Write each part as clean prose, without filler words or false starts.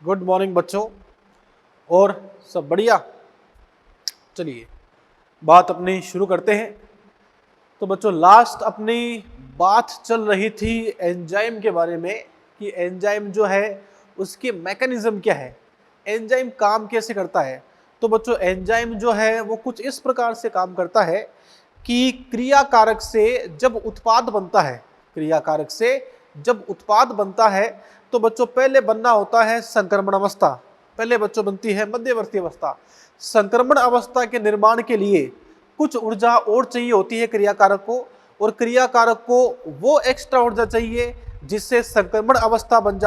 Good morning बच्चों। और सब बढ़िया। चलिए बात अपनी शुरू करते हैं। तो बच्चों लास्ट अपनी बात चल रही थी एंजाइम के बारे में कि एंजाइम जो है उसकी मैकेनिज्म क्या है, एंजाइम काम कैसे करता है। तो बच्चों एंजाइम जो है वो कुछ इस प्रकार से काम करता है कि क्रियाकारक से जब उत्पाद बनता है, क्रियाकारक से जब उत्पाद बनता है तो बच्चों पहले बनना होता है संक्रमण अवस्था, पहले बच्चों बनती है मध्यवर्ती अवस्था। संक्रमण अवस्था के निर्माण के लिए कुछ ऊर्जा और चाहिए होती है क्रियाकारक को, और क्रियाकारक को वो एक्स्ट्रा ऊर्जा चाहिए जिससे संक्रमण अवस्था बन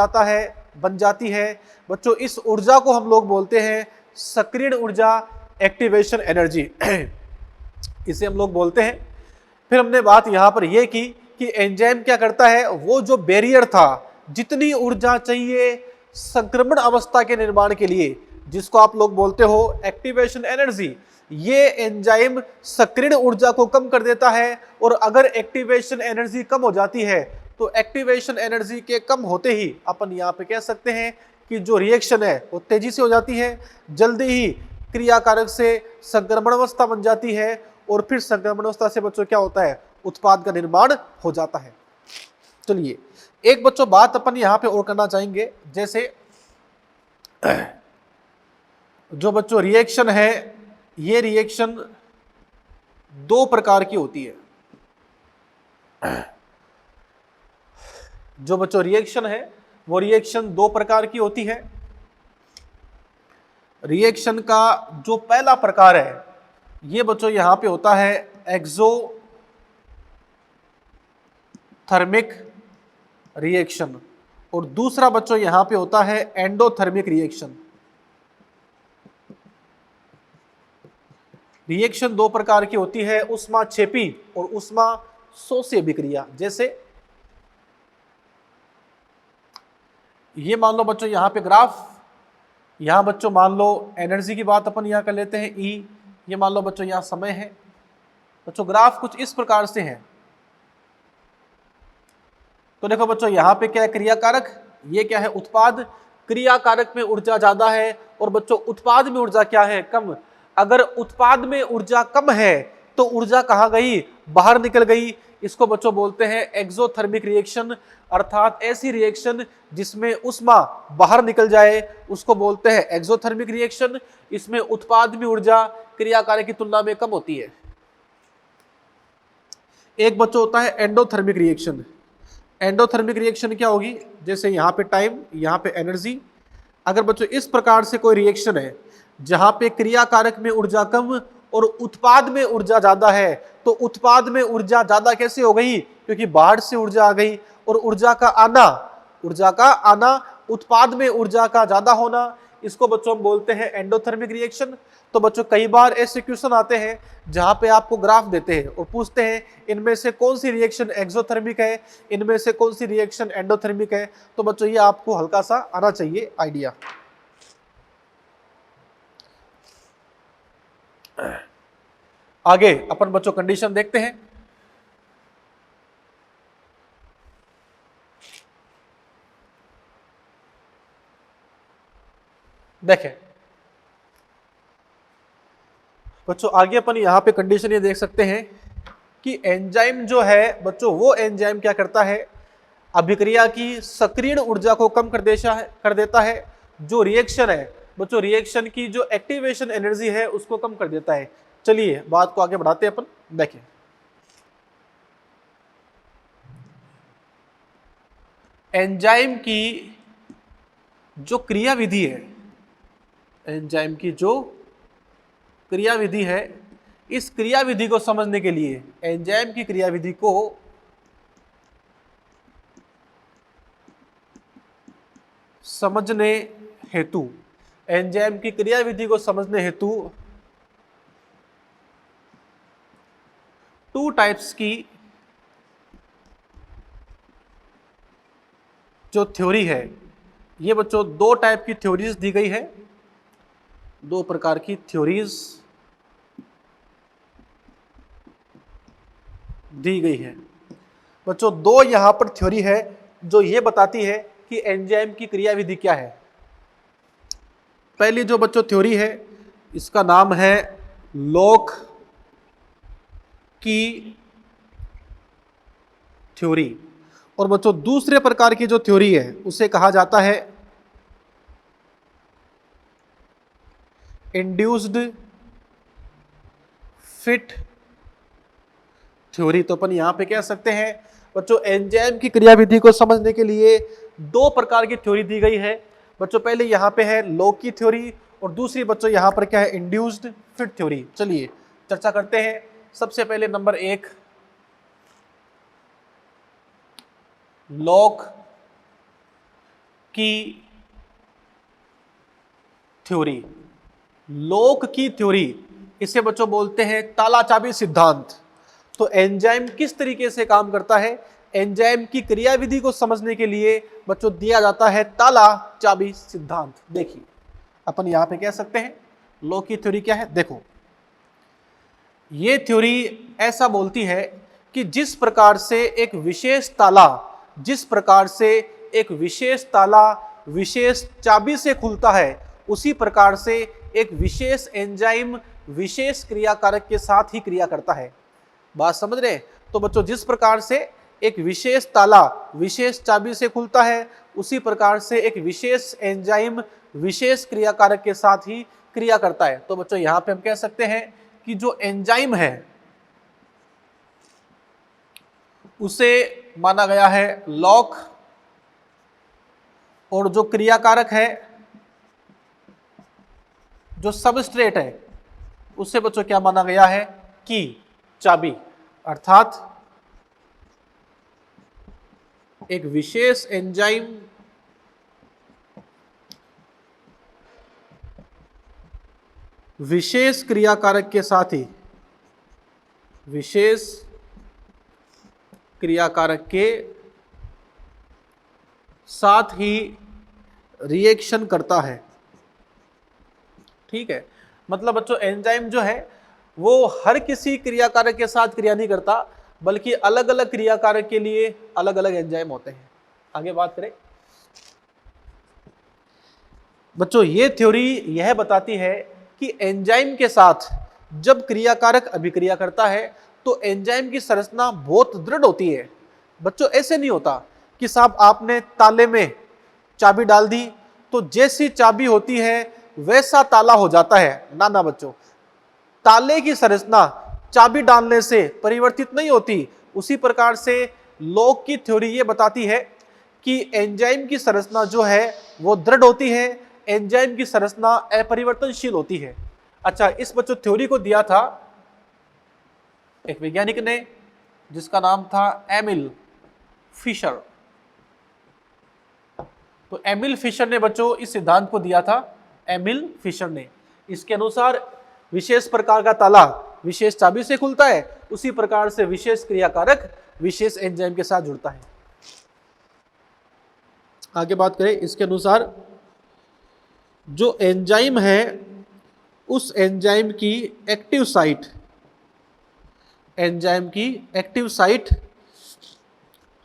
जाती है। बच्चों इस ऊर्जा को हम लोग बोलते हैं सक्रियण ऊर्जा, एक्टिवेशन एनर्जी इसे हम लोग बोलते हैं। फिर हमने बात यहां पर यह की कि एंजाइम क्या करता है, वो जो बैरियर था, जितनी ऊर्जा चाहिए संक्रमण अवस्था के निर्माण के लिए, जिसको आप लोग बोलते हो एक्टिवेशन एनर्जी, ये एंजाइम सक्रियण ऊर्जा को कम कर देता है। और अगर एक्टिवेशन एनर्जी कम हो जाती है तो एक्टिवेशन एनर्जी के कम होते ही अपन यहां पे कह सकते हैं कि जो रिएक्शन है वो तेजी से हो जाती है, जल्दी ही क्रियाकारक से संक्रमण अवस्था बन जाती है, और फिर संक्रमण अवस्था से बच्चों क्या होता है, उत्पाद का निर्माण हो जाता है। चलिए एक बच्चों बात अपन यहां पे और करना चाहेंगे, जैसे जो बच्चों रिएक्शन है, ये रिएक्शन दो प्रकार की होती है। जो बच्चों रिएक्शन है वो रिएक्शन दो प्रकार की होती है। रिएक्शन का जो पहला प्रकार है ये बच्चों यहां पे होता है एक्सोथर्मिक रिएक्शन, और दूसरा बच्चों यहां पे होता है एंडोथर्मिक रिएक्शन। रिएक्शन दो प्रकार की होती है, ऊष्माक्षेपी और ऊष्मा शोषी अभिक्रिया। जैसे ये मान लो बच्चों यहां पे ग्राफ, यहां बच्चों मान लो एनर्जी की बात अपन यहां कर लेते हैं E, ये मान लो बच्चों यहां समय है। बच्चों ग्राफ कुछ इस प्रकार से है। तो देखो बच्चों यहां पे क्या है, क्रियाकारक, ये क्या है उत्पाद। क्रियाकारक में ऊर्जा ज्यादा है और बच्चों उत्पाद में ऊर्जा क्या है, कम। अगर उत्पाद में ऊर्जा कम है तो ऊर्जा कहां गई, बाहर निकल गई। इसको बच्चों बोलते हैं एक्सोथर्मिक रिएक्शन, अर्थात ऐसी रिएक्शन जिसमें ऊष्मा बाहर निकल जाए उसको बोलते हैं एक्सोथर्मिक रिएक्शन। इसमें उत्पाद में ऊर्जा क्रियाकारक की तुलना में कम होती है। एक बच्चों होता है एंडोथर्मिक रिएक्शन। एंडोथर्मिक रिएक्शन क्या होगी, जैसे यहां पे टाइम, यहां पे एनर्जी। अगर बच्चों इस प्रकार से कोई रिएक्शन है जहां पे क्रियाकारक में ऊर्जा कम और उत्पाद में ऊर्जा ज्यादा है, तो उत्पाद में ऊर्जा ज्यादा कैसे हो गई, क्योंकि बाहर से ऊर्जा आ गई, और ऊर्जा का आना उत्पाद में ऊर्जा का ज्यादा होना, इसको बच्चों हम बोलते हैं एंडोथर्मिक रिएक्शन। तो बच्चों कई बार ऐसे क्वेश्चन आते हैं जहां पे आपको ग्राफ देते हैं और पूछते हैं इनमें से कौन सी रिएक्शन एक्सोथर्मिक है, इनमें से कौन सी रिएक्शन एंडोथर्मिक है। तो बच्चों ये आपको हल्का सा आना चाहिए आइडिया। आगे अपन बच्चों कंडीशन देखते हैं। देखें बच्चों आगे अपन यहां पे कंडीशन ये देख सकते हैं कि एंजाइम जो है बच्चों, वो एंजाइम क्या करता है, अभिक्रिया की सक्रियण ऊर्जा को कम कर देता है। जो रिएक्शन है बच्चों, रिएक्शन की जो एक्टिवेशन एनर्जी है उसको कम कर देता है। चलिए बात को आगे बढ़ाते हैं अपन। देखें एंजाइम की जो क्रियाविधि है, एंजाइम की जो क्रियाविधि है, इस क्रियाविधि को समझने के लिए, एंजाइम की क्रियाविधि को समझने हेतु, एंजाइम की क्रियाविधि को समझने हेतु टू टाइप्स की जो थ्योरी है, ये बच्चों दो टाइप की थ्योरीज दी गई है, दो प्रकार की थ्योरीज दी गई है। बच्चों दो यहां पर थ्योरी है जो ये बताती है कि एंजाइम की क्रियाविधि क्या है। पहली जो बच्चों थ्योरी है इसका नाम है लॉक की थ्योरी। और बच्चों दूसरे प्रकार की जो थ्योरी है उसे कहा जाता है इंड्यूस्ड फिट थ्योरी। तो अपन यहां पे कह सकते हैं बच्चों एंजाइम की क्रियाविधि को समझने के लिए दो प्रकार की थ्योरी दी गई है बच्चों। पहले यहां पे है लॉक की थ्योरी और दूसरी बच्चों यहां पर क्या है इंड्यूस्ड फिट थ्योरी। चलिए चर्चा करते हैं। सबसे पहले नंबर 1 लॉक की थ्योरी। लॉक की थ्योरी इसे बच्चों बोलते हैं ताला चाबी सिद्धांत। तो एंजाइम किस तरीके से काम करता है, एंजाइम की क्रियाविधि को समझने के लिए बच्चों दिया जाता है ताला चाबी सिद्धांत। देखिए अपन यहां पे कह सकते हैं लॉक की थ्योरी क्या है। देखो ये थ्योरी ऐसा बोलती है कि जिस प्रकार से एक विशेष ताला विशेष चाबी से खुलता है, उसी प्रकार से एक विशेष एंजाइम विशेष क्रियाकारक के साथ ही क्रिया करता है। बात समझ रहे हैं? तो बच्चों जिस प्रकार से एक विशेष ताला विशेष चाबी से खुलता है, उसी प्रकार से एक विशेष एंजाइम विशेष क्रियाकारक के साथ ही क्रिया करता है। तो बच्चों यहां पे हम कह सकते हैं कि जो एंजाइम है उसे माना गया है लॉक, और जो क्रियाकारक है जो सबस्ट्रेट है उससे बच्चों क्या माना गया है की, चाबी। अर्थात एक विशेष एंजाइम विशेष क्रियाकारक के साथ ही रिएक्शन करता है। ठीक है, मतलब बच्चों एंजाइम जो है वो हर किसी क्रियाकारक के साथ क्रिया नहीं करता, बल्कि अलग अलग क्रियाकारक के लिए अलग अलग एंजाइम होते हैं। आगे बात करें बच्चों, ये थ्योरी यह बताती है कि एंजाइम के साथ जब क्रियाकारक अभिक्रिया करता है तो एंजाइम की संरचना बहुत दृढ़ होती है। बच्चों ऐसे नहीं होता कि साहब आपने ताले में चाबी डाल दी तो जैसी चाबी होती है वैसा ताला हो जाता है। ना ना बच्चों, ताले की संरचना चाबी डालने से परिवर्तित नहीं होती। उसी प्रकार से लॉक की थ्योरी ये बताती है कि एंजाइम की संरचना जो है वो दृढ़ होती है, एंजाइम की संरचना अपरिवर्तनशील होती है। अच्छा, इस बच्चों थ्योरी को दिया था एक वैज्ञानिक ने जिसका नाम था एमिल फिशर। तो एमिल फिशर ने बच्चों इस सिद्धांत को दिया था, एमिल फिशर ने। इसके अनुसार विशेष प्रकार का ताला विशेष चाबी से खुलता है, उसी प्रकार से विशेष क्रियाकारक विशेष एंजाइम के साथ जुड़ता है। आगे बात करें, इसके अनुसार जो एंजाइम है उस एंजाइम की एक्टिव साइट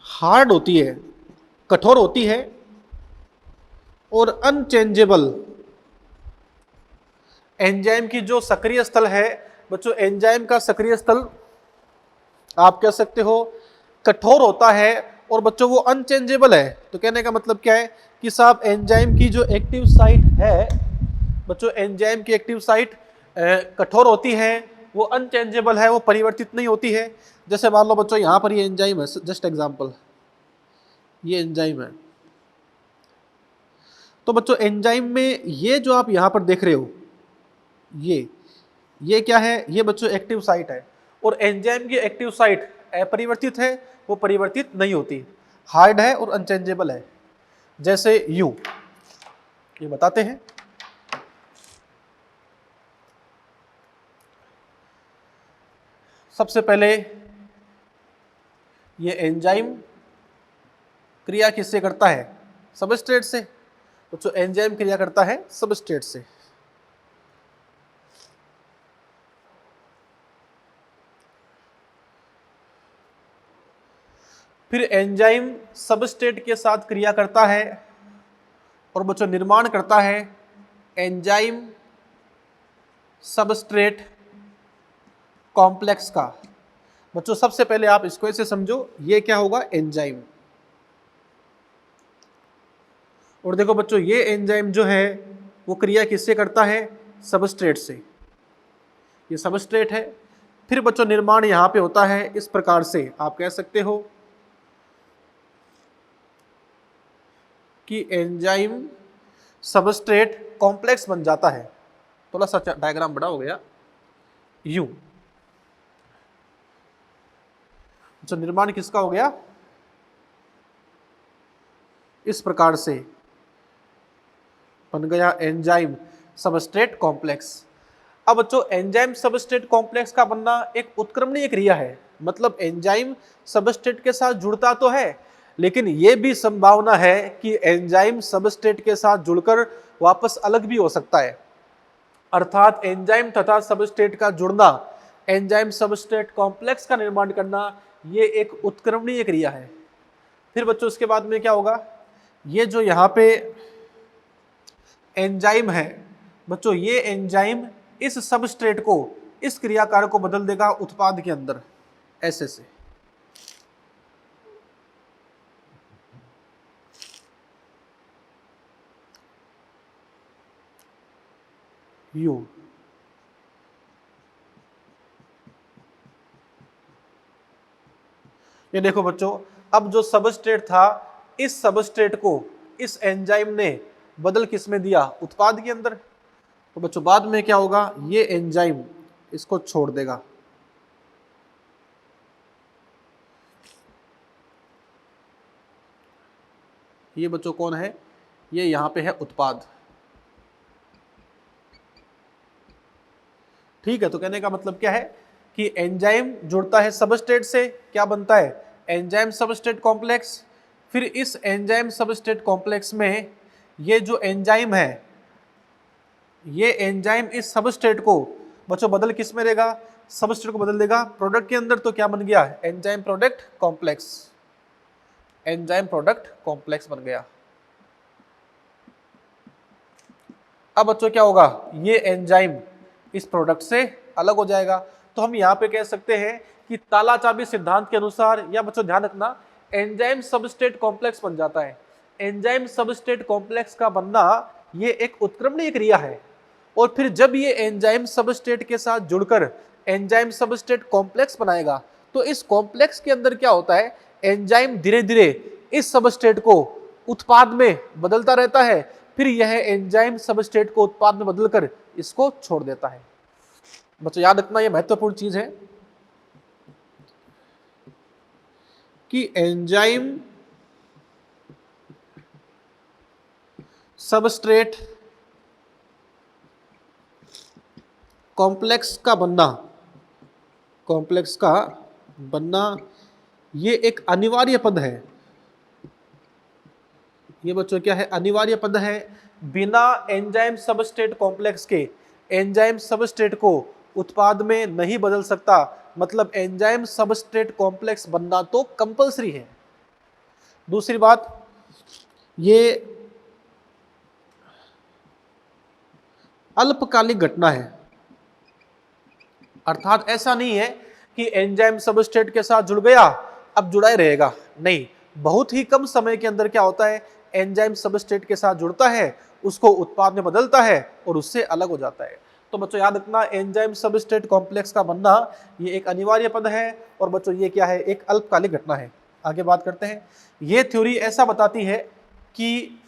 हार्ड होती है, कठोर होती है और अनचेंजेबल। एंजाइम की जो सक्रिय स्थल है बच्चों, एंजाइम का सक्रिय स्थल आप कह सकते हो कठोर होता है और बच्चों वो अनचेंजेबल है। तो कहने का मतलब क्या है कि साहब एंजाइम की जो एक्टिव साइट है बच्चों, एंजाइम की एक्टिव साइट कठोर होती है, वो अनचेंजेबल है, वो परिवर्तित नहीं होती है। जैसे मान लो बच्चों यहां पर ये एंजाइम है, जस्ट एग्जांपल ये एंजाइम है। तो बच्चों एंजाइम में ये जो आप यहां पर देख रहे हो ये क्या है, ये बच्चों एक्टिव साइट है। और एंजाइम की एक्टिव साइट अपरिवर्तित है, वो परिवर्तित नहीं होती, हार्ड है और अनचेंजेबल है। जैसे यू ये बताते हैं, सबसे पहले ये एंजाइम क्रिया किससे करता है, सबस्ट्रेट से। तो एंजाइम क्रिया करता है सबस्ट्रेट से। फिर एंजाइम सबस्ट्रेट के साथ क्रिया करता है और बच्चों निर्माण करता है एंजाइम सबस्ट्रेट कॉम्प्लेक्स का। बच्चों सबसे पहले आप इसको ऐसे समझो, ये क्या होगा, एंजाइम। और देखो बच्चों ये एंजाइम जो है वो क्रिया किससे करता है, सबस्ट्रेट से। ये सबस्ट्रेट है। फिर बच्चों निर्माण यहां पे होता है इस प्रकार से, आप कह सकते हो कि एंजाइम सबस्ट्रेट कॉम्प्लेक्स बन जाता है। थोड़ा सा डायग्राम बड़ा हो गया, यूं। जो निर्माण किसका हो गया, इस प्रकार से बन गया एंजाइम सबस्ट्रेट कॉम्प्लेक्स। अब बच्चों एंजाइम सबस्ट्रेट कॉम्प्लेक्स का बनना एक उत्क्रमणीय क्रिया है, मतलब एंजाइम सबस्ट्रेट के साथ जुड़ता तो है, लेकिन यह भी संभावना है कि एंजाइम सबस्ट्रेट के साथ जुड़कर वापस अलग भी हो सकता है। अर्थात एंजाइम तथा सबस्ट्रेट का जुड़ना, एंजाइम सबस्ट्रेट कॉम्प्लेक्स का निर्माण करना, ये एक उत्क्रमणीय क्रिया है। फिर बच्चों इसके बाद में क्या होगा, ये जो यहाँ पे एंजाइम है बच्चों, ये एंजाइम इस सबस्ट्रेट को, इस क्रियाकारक को बदल देगा उत्पाद के अंदर, ऐसे से। यूं। ये देखो बच्चों, अब जो सबस्ट्रेट था, इस सबस्ट्रेट को इस एंजाइम ने बदल किस में दिया, उत्पाद के अंदर। तो बच्चों बाद में क्या होगा, ये एंजाइम इसको छोड़ देगा। ये बच्चों कौन है, ये यहां पे है उत्पाद। ठीक है, तो कहने का मतलब क्या है कि एंजाइम जुड़ता है सबस्ट्रेट से, क्या बनता है, एंजाइम सबस्ट्रेट कॉम्प्लेक्स। फिर इस एंजाइम सबस्ट्रेट कॉम्प्लेक्स में ये जो एंजाइम है, ये एंजाइम इस सबस्ट्रेट को बच्चों बदल किस में देगा, सबस्ट्रेट को बदल देगा प्रोडक्ट के अंदर। तो क्या बन गया, enzyme product complex, enzyme product complex बन गया। अब बच्चों क्या होगा, ये एंजाइम इस प्रोडक्ट से अलग हो जाएगा। तो हम यहाँ पे कह सकते हैं कि ताला चाबी सिद्धांत के अनुसार, या बच्चों ध्यान रखना, एंजाइम सबस्ट्रेट कॉम्प्लेक्स बन जाता है। एंजाइम सबस्ट्रेट कॉम्प्लेक्स का बनना ये एक उत्क्रमणीय क्रिया है। और फिर जब ये एंजाइम सबस्ट्रेट के साथ जुड़कर एंजाइम सबस्ट्रेट कॉम्प्लेक्स बनाएगा, तो इस कॉम्प्लेक्स के अंदर क्या होता है, एंजाइम धीरे धीरे इस सबस्ट्रेट को उत्पाद में बदलता रहता है। फिर यह एंजाइम सबस्ट्रेट को उत्पाद में बदलकर इसको छोड़ देता है। बच्चों याद रखना, यह महत्वपूर्ण चीज है कि एंजाइम सबस्ट्रेट कॉम्प्लेक्स का बनना, कॉम्प्लेक्स का बनना ये एक अनिवार्य पद है। ये बच्चों क्या है, अनिवार्य पद है। बिना एंजाइम सबस्ट्रेट कॉम्प्लेक्स के एंजाइम सबस्ट्रेट को उत्पाद में नहीं बदल सकता, मतलब एंजाइम सबस्ट्रेट कॉम्प्लेक्स बनना तो कंपलसरी है। दूसरी बात, ये अल्पकालिक घटना है, अर्थात ऐसा नहीं है कि एंजाइम सबस्ट्रेट के साथ जुड़ गया अब जुड़ा ही रहेगा, नहीं। बहुत ही कम समय के अंदर क्या होता है, एंजाइम सबस्ट्रेट के साथ जुड़ता है, उसको उत्पाद में बदलता है और उससे अलग हो जाता है। तो बच्चों याद रखना, एंजाइम सबस्ट्रेट कॉम्प्लेक्स का बनना ये एक अनिवार्य पद है, और बच्चों ये क्या है, एक अल्पकालिक घटना है। आगे बात करते हैं। ये थ्योरी ऐसा बताती है कि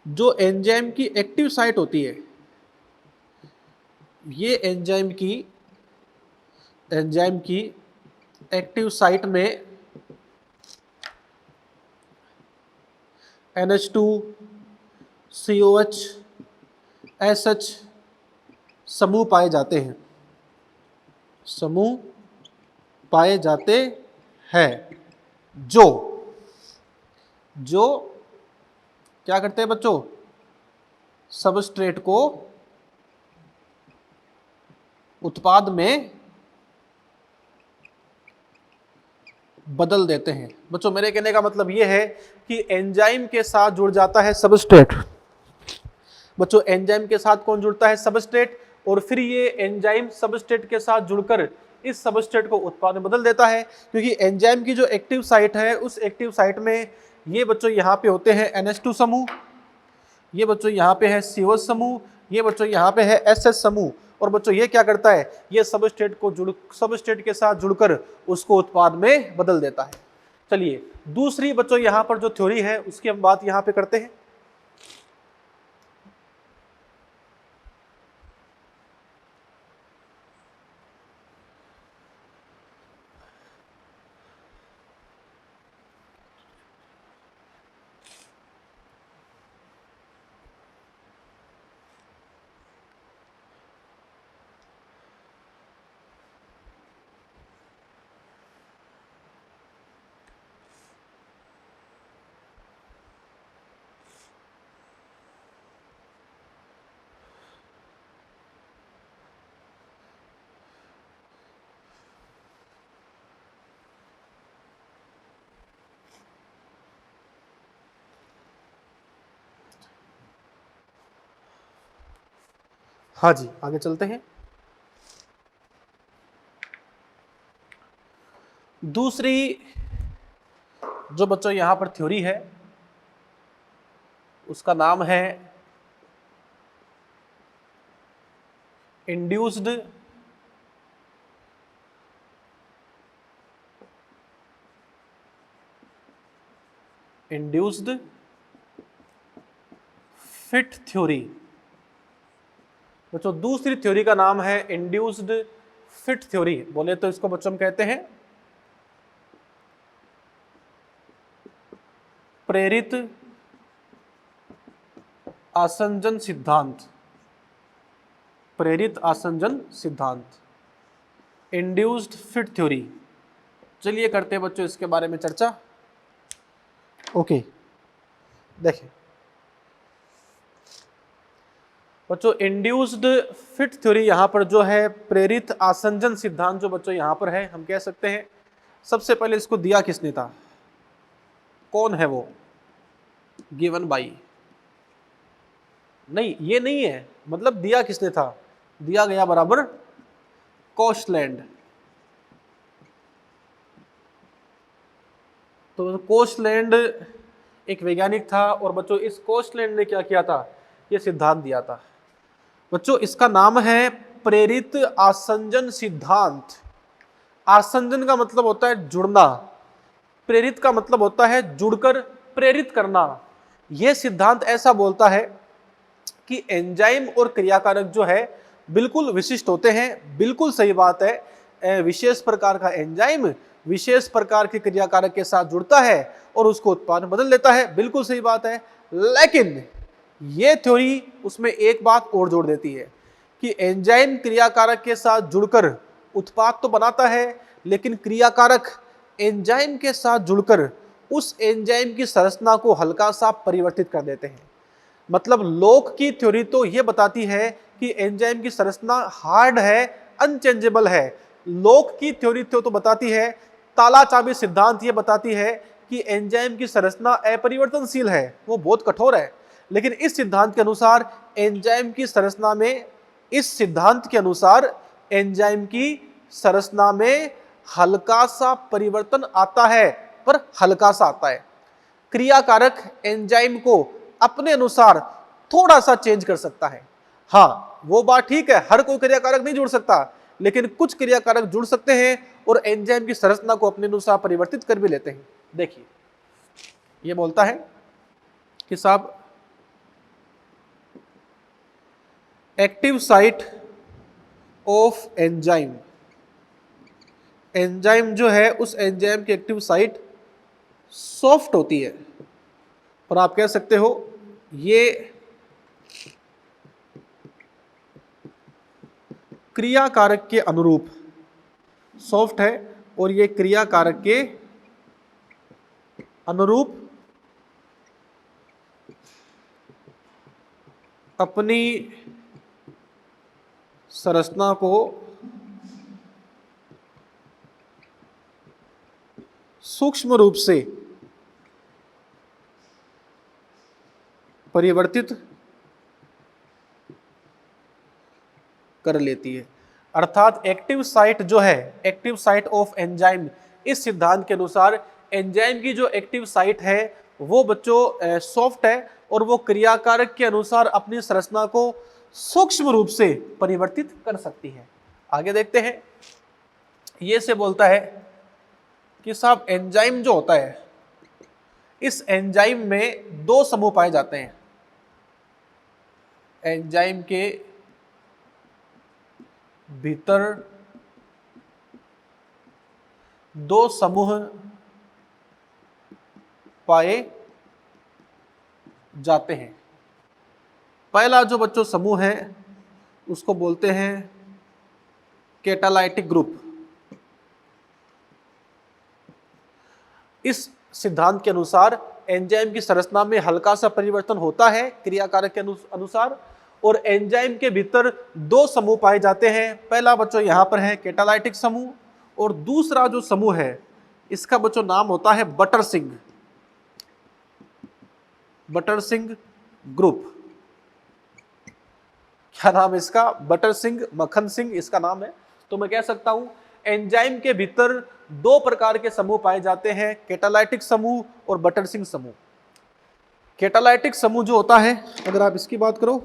जो एंजाइम की एक्टिव साइट होती है, ये एंजाइम की एक्टिव साइट में NH2, COH, SH समूह पाए जाते हैं, समूह पाए जाते हैं जो क्या करते हैं बच्चों, सबस्ट्रेट को उत्पाद में बदल देते हैं। बच्चों मेरे कहने का मतलब यह है कि एंजाइम के साथ जुड़ जाता है सबस्ट्रेट, बच्चों एंजाइम के साथ कौन जुड़ता है? सबस्ट्रेट, और फिर ये एंजाइम सबस्ट्रेट के साथ जुड़कर इस सबस्ट्रेट को उत्पाद में बदल देता है, क्योंकि एंजाइम की जो एक्टिव साइट है उस एक्टिव साइट में ये बच्चों यहाँ पे होते हैं NH2 समूह, ये बच्चों यहाँ पे है COH समूह, ये बच्चों यहाँ पे है SS समूह, और बच्चों ये क्या करता है? ये सबस्ट्रेट के साथ जुड़कर उसको उत्पाद में बदल देता है। चलिए दूसरी बच्चों यहाँ पर जो थ्योरी है उसकी हम बात यहाँ पे करते हैं। हाँ जी, आगे चलते हैं। दूसरी जो बच्चों यहां पर थ्योरी है उसका नाम है इंड्यूस्ड फिट थ्योरी। बच्चों दूसरी थ्योरी का नाम है इंड्यूस्ड फिट थ्योरी, बोले तो इसको बच्चों हम कहते हैं प्रेरित आसंजन सिद्धांत। प्रेरित आसंजन सिद्धांत, इंड्यूस्ड फिट थ्योरी। चलिए करते हैं बच्चों इसके बारे में चर्चा। ओके, देखिए बच्चों इंड्यूस्ड फिट थ्योरी यहां पर जो है प्रेरित आसंजन सिद्धांत जो बच्चों यहां पर है, हम कह सकते हैं सबसे पहले इसको दिया किसने था? कौन है वो? गिवन बाई, नहीं ये नहीं है, मतलब दिया किसने था? दिया गया बराबर कोशलैंड। तो कोशलैंड एक वैज्ञानिक था और बच्चों इस कोशलैंड ने क्या किया था? ये सिद्धांत दिया था। बच्चों इसका नाम है प्रेरित आसंजन सिद्धांत। आसंजन का मतलब होता है जुड़ना, प्रेरित का मतलब होता है जुड़कर प्रेरित करना। यह सिद्धांत ऐसा बोलता है कि एंजाइम और क्रियाकारक जो है बिल्कुल विशिष्ट होते हैं। बिल्कुल सही बात है, विशेष प्रकार का एंजाइम विशेष प्रकार के क्रियाकारक के साथ जुड़ता है और उसको उत्पाद बदल देता है, बिल्कुल सही बात है। लेकिन ये थ्योरी उसमें एक बात और जोड़ देती है कि एंजाइम क्रियाकारक के साथ जुड़कर उत्पाद तो बनाता है, लेकिन क्रियाकारक एंजाइम के साथ जुड़कर उस एंजाइम की संरचना को हल्का सा परिवर्तित कर देते हैं। मतलब लोक की थ्योरी तो यह बताती है कि एंजाइम की संरचना हार्ड है, अनचेंजेबल है। लोक की थ्योरी तो बताती है, ताला चाबी सिद्धांत यह बताती है कि एंजाइम की संरचना अपरिवर्तनशील है, वो बहुत कठोर है। लेकिन इस सिद्धांत के अनुसार एंजाइम की संरचना में, इस सिद्धांत के अनुसार एंजाइम की संरचना में हल्का सा परिवर्तन आता है, पर हल्का सा आता है। क्रियाकारक एंजाइम को अपने अनुसार थोड़ा सा चेंज कर सकता है। हाँ वो बात ठीक है, हर कोई क्रियाकारक नहीं जुड़ सकता, लेकिन कुछ क्रियाकारक जुड़ सकते हैं और एंजाइम की संरचना को अपने अनुसार परिवर्तित कर भी लेते हैं। देखिए ये बोलता है कि साहब active site of enzyme, enzyme जो है उस एंजाइम की एक्टिव साइट सॉफ्ट होती है, और आप कह सकते हो ये क्रियाकारक के अनुरूप सॉफ्ट है और ये क्रियाकारक के अनुरूप अपनी संरचना को सूक्ष्म रूप से परिवर्तित कर लेती है। अर्थात एक्टिव साइट जो है, एक्टिव साइट ऑफ एंजाइम, इस सिद्धांत के अनुसार एंजाइम की जो एक्टिव साइट है वो बच्चों सॉफ्ट है और वो क्रियाकारक के अनुसार अपनी संरचना को सूक्ष्म रूप से परिवर्तित कर सकती है। आगे देखते हैं। ये से बोलता है कि साहब एंजाइम जो होता है, इस एंजाइम में दो समूह पाए जाते हैं। एंजाइम के भीतर दो समूह पाए जाते हैं। पहला जो बच्चों समूह है उसको बोलते हैं कैटालाइटिक ग्रुप। इस सिद्धांत के अनुसार एंजाइम की संरचना में हल्का सा परिवर्तन होता है क्रियाकारक के अनुसार, और एंजाइम के भीतर दो समूह पाए जाते हैं। पहला बच्चों यहां पर है कैटालाइटिक समूह, और दूसरा जो समूह है इसका बच्चों नाम होता है बटरसिंग, बटरसिंग ग्रुप। क्या नाम है इसका? बटरसिंग, मक्खन सिंह इसका नाम है। तो मैं कह सकता हूं एंजाइम के भीतर दो प्रकार के समूह पाए जाते हैं, कैटालाइटिक समूह और बटरसिंग समूह। कैटालाइटिक समूह जो होता है, अगर आप इसकी बात करो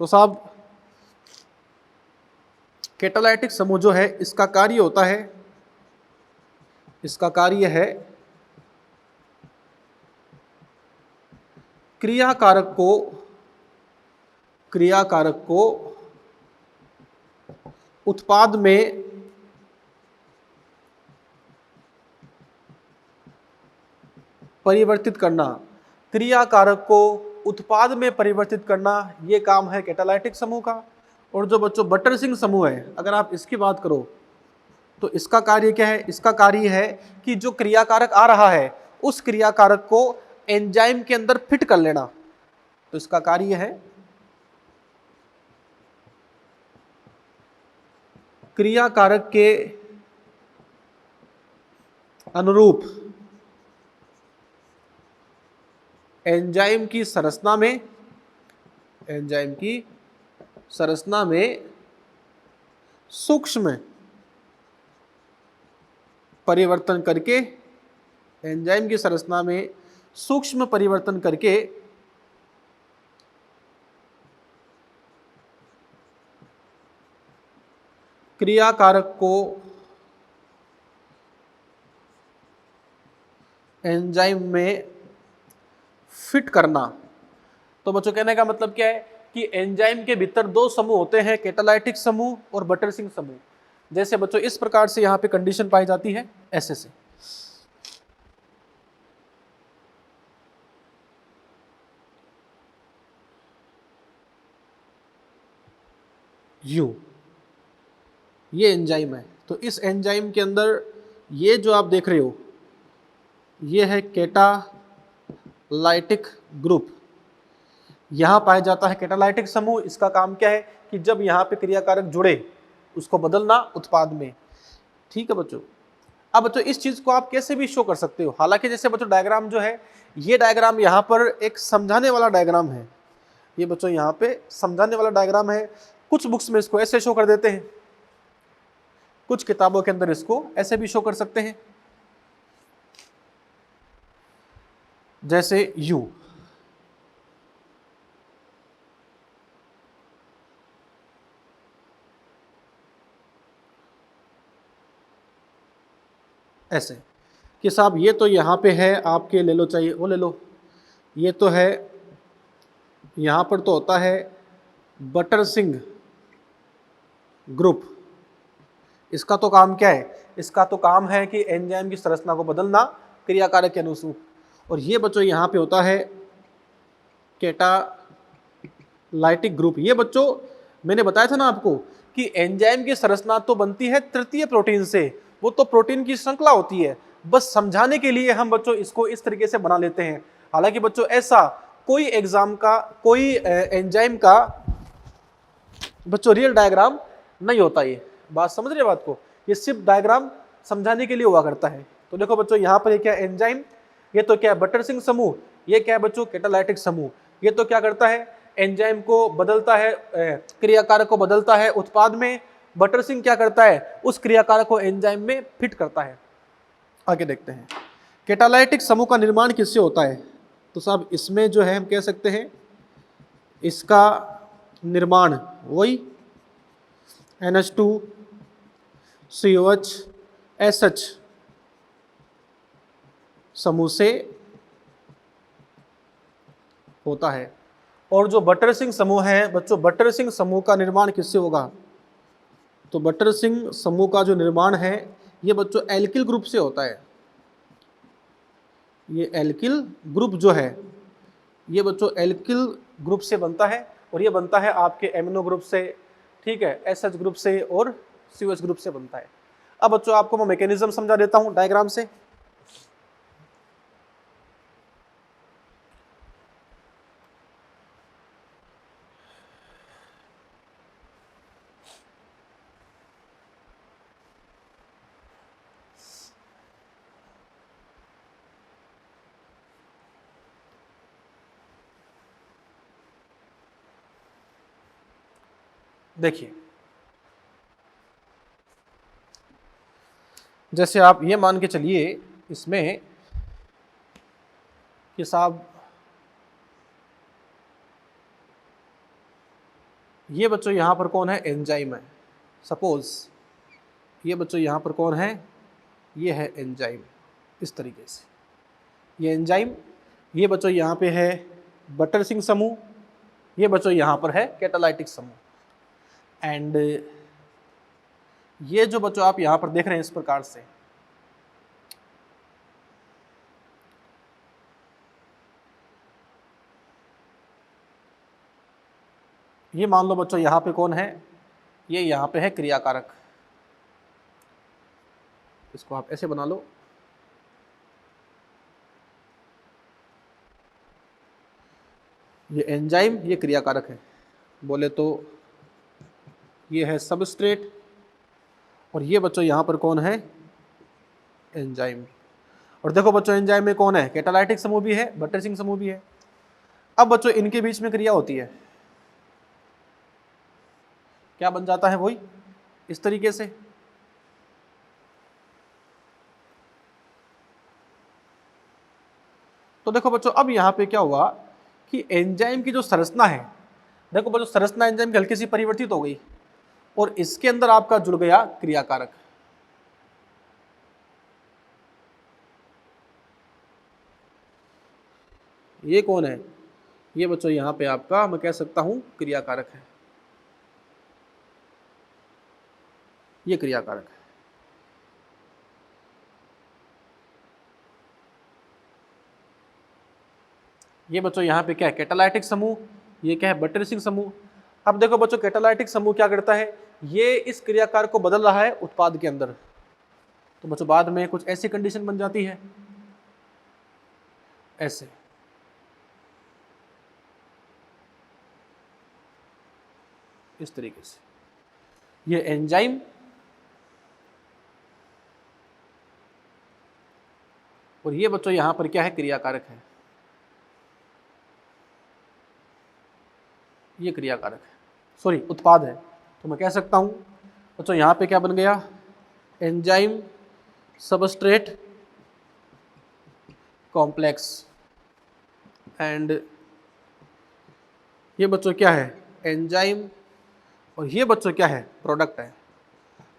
तो साहब कैटालाइटिक समूह जो है इसका कार्य होता है, इसका कार्य है क्रियाकारक को उत्पाद में परिवर्तित करना। क्रियाकारक को उत्पाद में परिवर्तित करना, यह काम है कैटालाइटिक समूह का। और जो बच्चों बटरसिंग समूह है, अगर आप इसकी बात करो तो इसका कार्य क्या है? इसका कार्य है कि जो क्रियाकारक आ रहा है उस क्रियाकारक को एंजाइम के अंदर फिट कर लेना। तो इसका कार्य है क्रियाकारक के अनुरूप एंजाइम की संरचना में सूक्ष्म परिवर्तन करके, एंजाइम की संरचना में सूक्ष्म परिवर्तन करके क्रियाकारक को एंजाइम में फिट करना। तो बच्चों कहने का मतलब क्या है कि एंजाइम के भीतर दो समूह होते हैं, कैटालाइटिक समूह और बटरसिंग समूह। जैसे बच्चों इस प्रकार से यहां पे कंडीशन पाई जाती है, ऐसे से। यू ये एंजाइम है। तो इस एंजाइम के अंदर ये जो आप देख रहे हो ये है कैटालाइटिक ग्रुप। यहां पाया जाता है कैटालाइटिक समूह। इसका काम क्या है कि जब यहां पे क्रियाकारक जुड़े उसको बदलना उत्पाद में। ठीक है बच्चों। अब बच्चों इस चीज को आप कैसे भी शो कर सकते हो। हालांकि जैसे बच्चों डायग्राम जो है, ये डायग्राम यहां पर एक समझाने वाला डायग्राम है। ये बच्चों यहां पे समझाने वाला डायग्राम है। कुछ बुक्स में इसको ऐसे शो कर देते हैं, कुछ किताबों के अंदर इसको ऐसे भी शो कर सकते हैं, जैसे यू। ऐसे कि साहब ये तो यहाँ पे है, आपके ले लो, चाहिए वो ले लो। ये तो है, यहाँ पर तो होता है बटरसिंग ग्रुप। इसका तो काम क्या है? इसका तो काम है कि एंजाइम की संरचना को बदलना क्रियाकारक के अनुसार। और ये बच्चों यहाँ पे होता है कैटालाइटिक ग्रुप। ये बच्चों मैंने बताया था ना आपको कि एंजाइम की संरचना तो बनती है तृतीय प्रोटीन से, वो तो प्रोटीन की श्रृंखला होती है। बस समझाने के लिए हम बच्चों इसको इस तरीके से बना लेते हैं। हालांकि बच्चों ऐसा कोई एग्जाम का, कोई एंजाइम का बच्चों रियल डायग्राम नहीं होता। ये बात समझ रहे बात को? ये सिर्फ डायग्राम समझाने के लिए हुआ करता है। तो देखो बच्चों यहाँ पर ये क्या एंजाइम, ये तो क्या है बटरसिंग समूह, ये क्या है बच्चों कैटालाइटिक समूह। ये तो क्या करता है एंजाइम को बदलता है, क्रियाकारक को बदलता है उत्पाद में। बटरसिंह क्या करता है, उस क्रियाकारक को एंजाइम में फिट करता है। आगे देखते हैं, कैटालाइटिक समूह का निर्माण किससे होता है? तो साहब इसमें जो है हम कह सकते हैं इसका निर्माण वही NH2 COH SH समूह से होता है। और जो बटरसिंह समूह है बच्चों, बटरसिंह समूह का निर्माण किससे होगा? तो बटरसिंह समूह का जो निर्माण है ये बच्चों एल्किल ग्रुप से होता है। ये एल्किल ग्रुप जो है ये बच्चों एल्किल ग्रुप से बनता है, और ये बनता है आपके एमिनो ग्रुप से, ठीक है, SH ग्रुप से और COH ग्रुप से बनता है। अब बच्चों आपको मैं मैकेनिज्म समझा देता हूं डायग्राम से। देखिए, जैसे आप ये मान के चलिए इसमें कि साहब ये बच्चों यहां पर कौन है, एंजाइम है। सपोज ये बच्चों यहां पर कौन है, ये है एंजाइम। इस तरीके से ये एंजाइम, ये बच्चों यहां पे है बटरसिंह समूह, ये बच्चों यहां पर है कैटालाइटिक समूह। एंड ये जो बच्चों आप यहां पर देख रहे हैं इस प्रकार से, ये मान लो बच्चों यहां पे कौन है, ये यहां पे है क्रियाकारक। इसको आप ऐसे बना लो, ये एंजाइम ये क्रियाकारक है। बोले तो ये है सबस्ट्रेट, और ये बच्चों यहां पर कौन है, एंजाइम। और देखो बच्चों एंजाइम में कौन है, कैटालाइटिक समूह भी है, बटरसिंह समूह भी है। अब बच्चों इनके बीच में क्रिया होती है, क्या बन जाता है, वही इस तरीके से। तो देखो बच्चों अब यहां पे क्या हुआ कि एंजाइम की जो संरचना है, देखो बच्चों संरचना एंजाइम की हल्की सी परिवर्तित हो गई, और इसके अंदर आपका जुड़ गया क्रियाकारक। ये कौन है, ये बच्चों यहां पे आपका मैं कह सकता हूं क्रियाकारक है, ये क्रियाकारक है। ये बच्चों यहां पे क्या है, कैटालाइटिक समूह, ये क्या है, बटरसिंह समूह। अब देखो बच्चों कैटालाइटिक समूह क्या करता है, ये इस क्रियाकारक को बदल रहा है उत्पाद के अंदर। तो बच्चों बाद में कुछ ऐसी कंडीशन बन जाती है, ऐसे इस तरीके से। ये एंजाइम और ये बच्चों यहां पर क्या है, क्रियाकारक है, ये क्रियाकारक है, सॉरी उत्पाद है। तो मैं कह सकता हूं बच्चों यहां पे क्या बन गया, एंजाइम सबस्ट्रेट कॉम्प्लेक्स। एंड ये बच्चों क्या है, एंजाइम, और ये बच्चों क्या है, प्रोडक्ट है।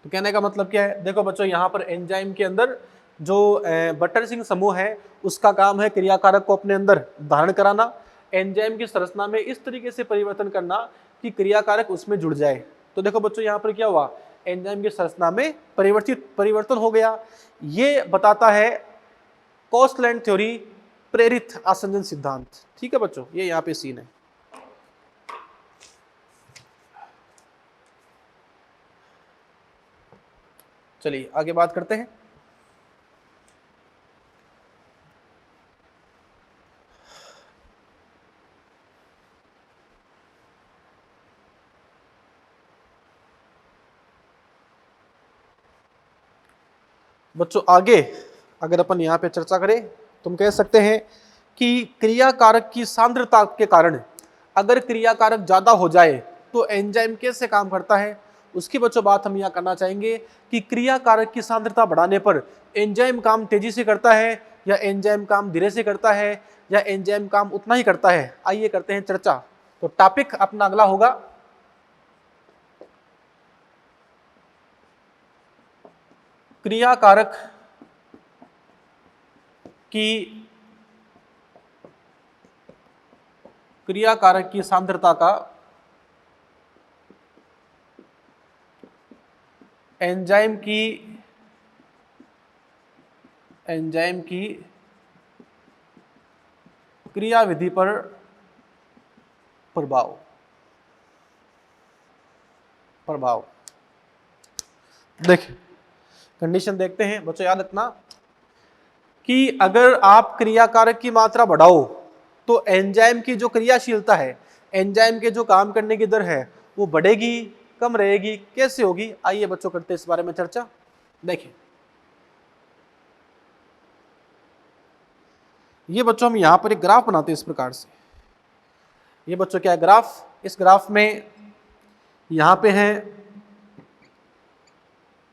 तो कहने का मतलब क्या है, देखो बच्चों यहाँ पर एंजाइम के अंदर जो बटरसिंह समूह है उसका काम है क्रियाकारक को अपने अंदर धारण कराना, एंजाइम की संरचना में इस तरीके से परिवर्तन करना कि क्रियाकारक उसमें जुड़ जाए। तो देखो बच्चों यहाँ पर क्या हुआ, एंजाइम की संरचना में परिवर्तन हो गया। ये बताता है कोस्टलैंड थ्योरी, प्रेरित आसंजन सिद्धांत। ठीक है बच्चों, ये यहाँ पे सीन है। चलिए आगे बात करते हैं। बच्चों आगे अगर अपन यहाँ पे चर्चा करें तो हम कह सकते हैं कि क्रियाकारक की सांद्रता के कारण अगर क्रिया कारक ज्यादा हो जाए तो एंजाइम कैसे काम करता है, उसकी बच्चों बात हम यहाँ करना चाहेंगे कि क्रिया कारक की सांद्रता बढ़ाने पर एंजाइम काम तेजी से करता है या एंजाइम काम धीरे से करता है या एंजाइम काम उतना ही करता है। आइए करते हैं चर्चा। तो टॉपिक अपना अगला होगा क्रिया कारक की सांद्रता का एंजाइम की क्रियाविधि पर प्रभाव। देखिए कंडीशन देखते हैं बच्चों, याद रखना कि अगर आप क्रिया कारक की मात्रा बढ़ाओ तो एंजाइम की जो क्रियाशीलता है, एंजाइम के जो काम करने की दर है वो बढ़ेगी, कम रहेगी, कैसे होगी? आइए बच्चों करते हैं इस बारे में चर्चा। देखिए ये बच्चों हम यहां पर एक ग्राफ बनाते हैं इस प्रकार से। ये बच्चों क्या है ग्राफ, इस ग्राफ में यहां पे है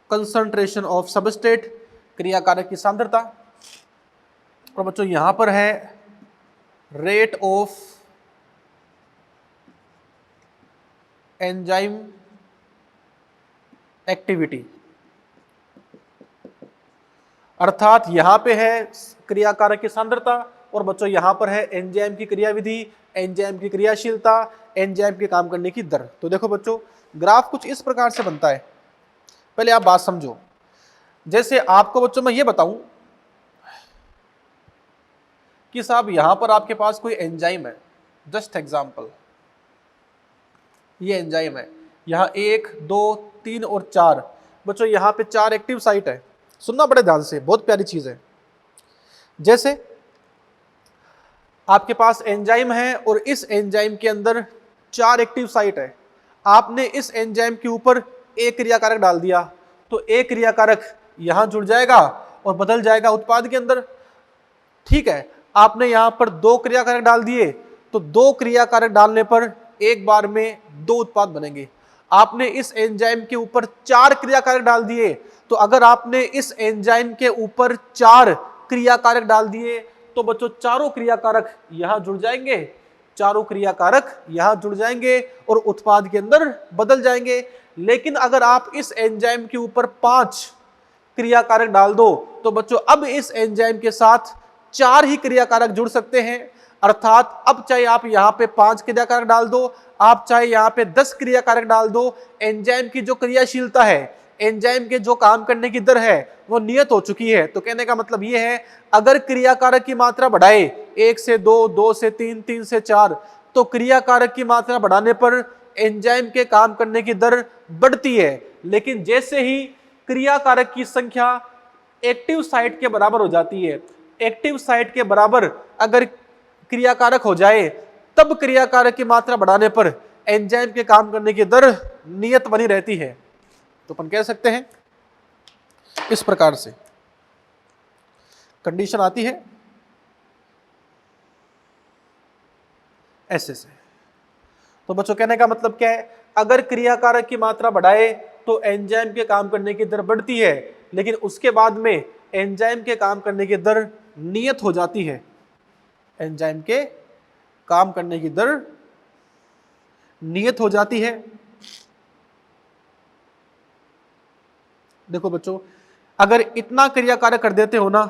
कंसंट्रेशन ऑफ सबस्ट्रेट, क्रिया कारक की सांद्रता, और बच्चों यहां पर है रेट ऑफ एंजाइम एक्टिविटी, अर्थात यहां पे है क्रिया कारक की सांद्रता और बच्चों यहां पर है एंजाइम की क्रियाविधि, एंजाइम की क्रियाशीलता, एंजाइम के काम करने की दर। तो देखो बच्चों ग्राफ कुछ इस प्रकार से बनता है। पहले आप बात समझो, जैसे आपको बच्चों मैं ये बताऊं कि साहब यहां पर आपके पास कोई एंजाइम है, जस्ट एग्जांपल ये एंजाइम है, यहां 1 2 3 और 4 बच्चों यहां पे 4 एक्टिव साइट है। सुनना बड़े ध्यान से, बहुत प्यारी चीज है। जैसे आपके पास एंजाइम है और इस एंजाइम के अंदर 4 एक्टिव साइट है, आपने इस एंजाइम के ऊपर एक क्रिया कारक डाल दिया तो एक क्रिया कारक यहां जुड़ जाएगा और बदल जाएगा उत्पाद के अंदर। ठीक है, आपने यहां पर 2 क्रिया कारक डाल दिए तो 2 क्रिया कारक डालने पर एक बार में 2 उत्पाद बनेंगे। आपने इस एंजाइम के ऊपर 4 क्रिया कारक डाल दिए तो अगर आपने इस एंजाइम के ऊपर 4 क्रिया कारक डाल दिए तो बच्चों चारों क्रिया कारक यहां जुड़ जाएंगे, चारों क्रिया कारक यहां जुड़ जाएंगे और उत्पाद के अंदर बदल जाएंगे। लेकिन अगर आप इस एंजाइम के ऊपर 5 क्रिया कारक डाल दो तो बच्चों अब इस एंजाइम के साथ 4 ही क्रिया कारक जुड़ सकते हैं, अर्थात अब चाहे आप यहां पे 5 क्रिया कारक डाल दो, आप चाहे यहां पे 10 क्रिया कारक डाल दो, एंजाइम की जो क्रियाशीलता है, एंजाइम के जो काम करने की दर है वो नियत हो चुकी है। तो कहने का मतलब ये है अगर क्रिया कारक की मात्रा बढ़ाए 1 से 2, 2 से 3, 3 से 4 तो क्रिया कारक की मात्रा बढ़ाने पर एंजाइम के काम करने की दर बढ़ती है। लेकिन जैसे ही क्रिया कारक की संख्या एक्टिव साइट के बराबर हो जाती है, एक्टिव साइट के बराबर अगर क्रिया कारक हो जाए तब क्रिया कारक की मात्रा बढ़ाने पर एंजाइम के काम करने की दर नियत बनी रहती है। तो अपन कह सकते हैं इस प्रकार से कंडीशन आती है ऐसे से। तो बच्चों कहने का मतलब क्या है, अगर क्रिया कारक की मात्रा बढ़ाए तो एंजाइम के काम करने की दर बढ़ती है, लेकिन उसके बाद में एंजाइम के काम करने की दर नियत हो जाती है, एंजाइम के काम करने की दर नियत हो जाती है। देखो बच्चों अगर इतना क्रिया कारक कर देते हो ना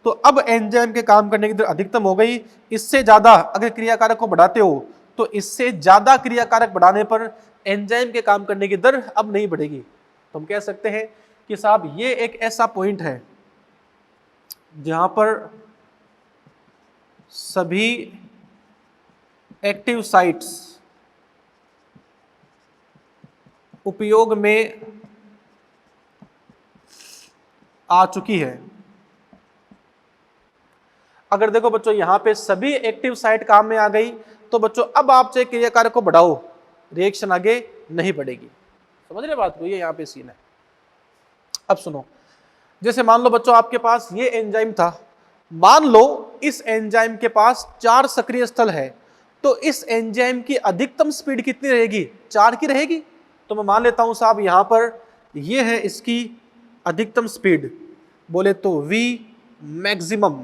तो अब एंजाइम के काम करने की दर अधिकतम हो गई। इससे ज्यादा अगर क्रिया कारक को बढ़ाते हो तो इससे ज्यादा क्रिया कारक बढ़ाने पर एंजाइम के काम करने की दर अब नहीं बढ़ेगी। तो हम कह सकते हैं कि साहब ये एक ऐसा पॉइंट है जहां पर सभी एक्टिव साइट्स उपयोग में आ चुकी है। अगर देखो बच्चों यहां पे सभी एक्टिव साइट काम में आ गई तो बच्चों अब आप चाहे क्रिया कारक को बढ़ाओ, रिएक्शन आगे नहीं बढ़ेगी। समझ रहे बात को, ये यहां पे सीन है। अब सुनो, जैसे मान लो बच्चों आपके पास ये एंजाइम था, मान लो इस एंजाइम के पास 4 सक्रिय स्थल है तो इस एंजाइम की अधिकतम स्पीड कितनी रहेगी? 4 की रहेगी। तो मैं मान लेता हूं साहब यहां पर ये है इसकी अधिकतम स्पीड, बोले तो V मैक्सिमम,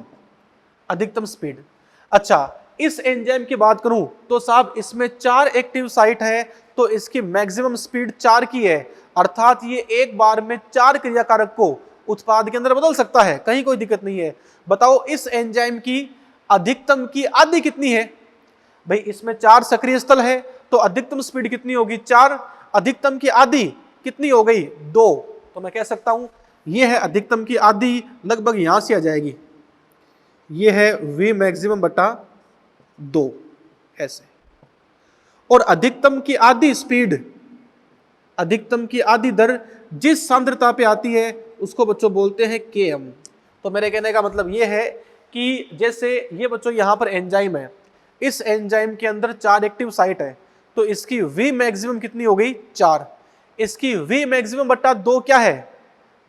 अधिकतम स्पीड। अच्छा, इस एंजाइम की बात करूं तो साहब इसमें 4 एक्टिव साइट है, तो इसकी मैक्सिमम स्पीड 4 की है, अर्थात ये एक बार में 4 क्रियाकारक को उत्पाद के अंदर बदल सकता है, कहीं कोई दिक्कत नहीं है। बताओ इस एंजाइम की अधिकतम की आधी कितनी है? भाई इसमें 4 सक्रिय स्थल है, तो अधिकतम स्पीड कितनी होगी? 4, अधिकतम की आधी कितनी हो गई? 2। तो मैं कह सकता हूं ये है अधिकतम की आधी, लगभग यहां से आ जाएगी, ये है V मैक्सिमम बटा 2 ऐसे। और अधिकतम की आधी स्पीड, अधिकतम की आधी दर जिस सांद्रता पे आती है उसको बच्चों बोलते हैं Km। तो मेरे कहने का मतलब ये है कि जैसे ये बच्चों यहां पर एंजाइम है, इस एंजाइम के अंदर 4 एक्टिव साइट है, तो इसकी V मैक्सिमम कितनी हो गई? 4। इसकी V मैक्सिमम बटा 2 क्या है?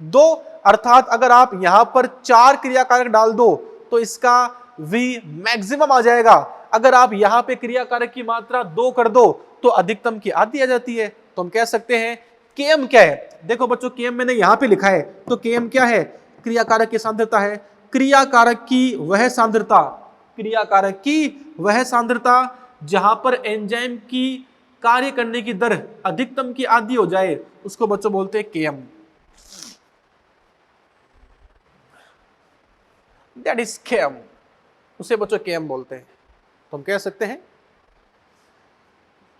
2, अर्थात अगर आप यहां पर 4 क्रियाकारक डाल दो तो इसका V मैक्सिमम आ जाएगा। अगर आप यहां पे क्रियाकारक की मात्रा 2 कर दो तो अधिकतम की आधी आ जाती है। तो हम कह सकते हैं Km क्या है? देखो बच्चों Km मैंने यहां पे लिखा है, तो Km क्या है? क्रियाकारक की सांद्रता है। क्रियाकारक की वह सांद्रता, क्रियाकारक की वह सांद्रता जहां पर एंजाइम की कार्य करने की दर अधिकतम की आधी हो जाए उसको बच्चों बोलते हैं Km। दैट इज Km, उसे बच्चों Km बोलते हैं। तो हम कह सकते हैं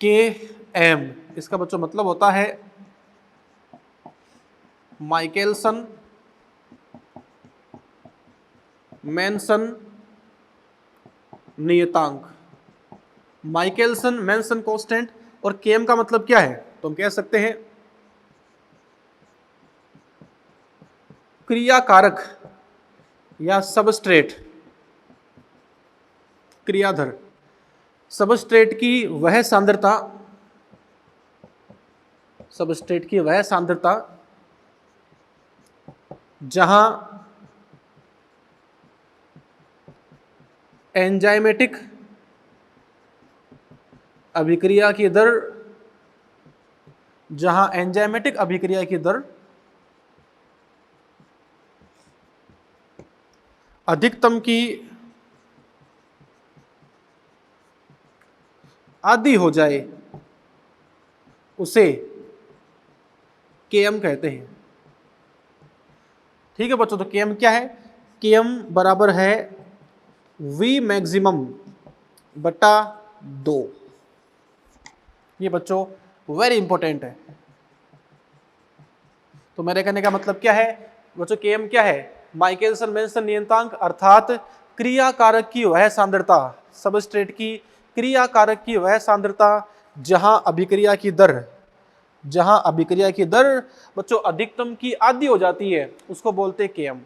Km, इसका बच्चों मतलब होता है माइकेलसन मेंसन नियतांक, माइकेलसन मेंसन कांस्टेंट। और Km का मतलब क्या है? तो हम कह सकते हैं क्रियाकारक या सबस्ट्रेट, क्रियाधर सबस्ट्रेट की वह सांद्रता, सबस्ट्रेट की वह सांद्रता जहां एंजाइमेटिक अभिक्रिया की दर, जहां एंजाइमेटिक अभिक्रिया की दर अधिकतम की आधी हो जाए उसे Km कहते हैं। ठीक है बच्चों, तो Km क्या है? Km बराबर है V मैक्सिमम बटा 2। ये बच्चों वेरी इंपॉर्टेंट है। तो मेरे कहने का मतलब क्या है बच्चों? Km क्या है? माइकेलसन मेंसन नियतांक, अर्थात क्रियाकारक की वह सांद्रता, सबस्ट्रेट की क्रियाकारक की वह सांद्रता जहां अभिक्रिया की दर, जहां अभिक्रिया की दर बच्चों अधिकतम की आधी हो जाती है उसको बोलते हैं Km।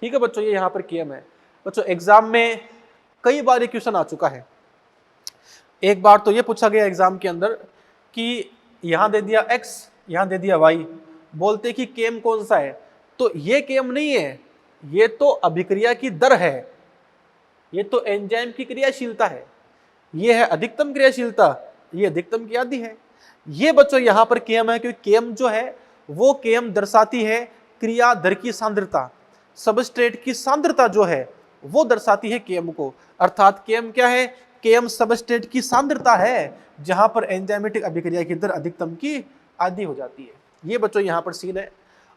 ठीक है बच्चों, ये यहां पर Km है। बच्चों एग्जाम में कई बार ये क्वेश्चन आ चुका है। एक बार तो ये पूछा गया एग्जाम के अंदर कि यहां दे दिया x, यहां दे दिया y, बोलते कि Km कौन सा है? तो ये Km नहीं है, ये तो अभिक्रिया की दर है, ये तो एंजाइम की क्रियाशीलता है, ये है अधिकतम क्रियाशीलता, ये अधिकतम की आधी है। ये बच्चों यहां पर Km है, क्योंकि Km जो है वो Km दर्शाती है क्रिया दर की सांद्रता, सबस्ट्रेट की सांद्रता जो है वो दर्शाती है Km को। अर्थात Km क्या है? Km सबस्ट्रेट की सांद्रता है जहां पर एंजाइमेटिक अभिक्रिया की दर अधिकतम की आधी हो जाती है। ये बच्चों यहां पर सीन है।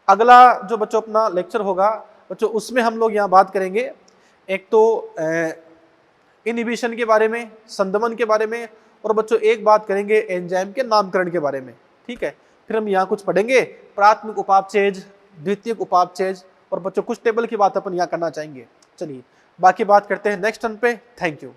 अगला जो बच्चों अपना लेक्चर होगा बच्चों उसमें हम लोग यहाँ बात करेंगे एक तो इनहिबिशन के बारे में, संदमन के बारे में, और बच्चों एक बात करेंगे एंजाइम के नामकरण के बारे में। ठीक है, फिर हम यहाँ कुछ पढ़ेंगे प्राथमिक उपापचयज, द्वितीयक उपापचयज, और बच्चों कुछ टेबल की बात अपन यहाँ करना चाहेंगे। चलिए बाकी बात करते हैं नेक्स्ट टर्न पे। Thank you.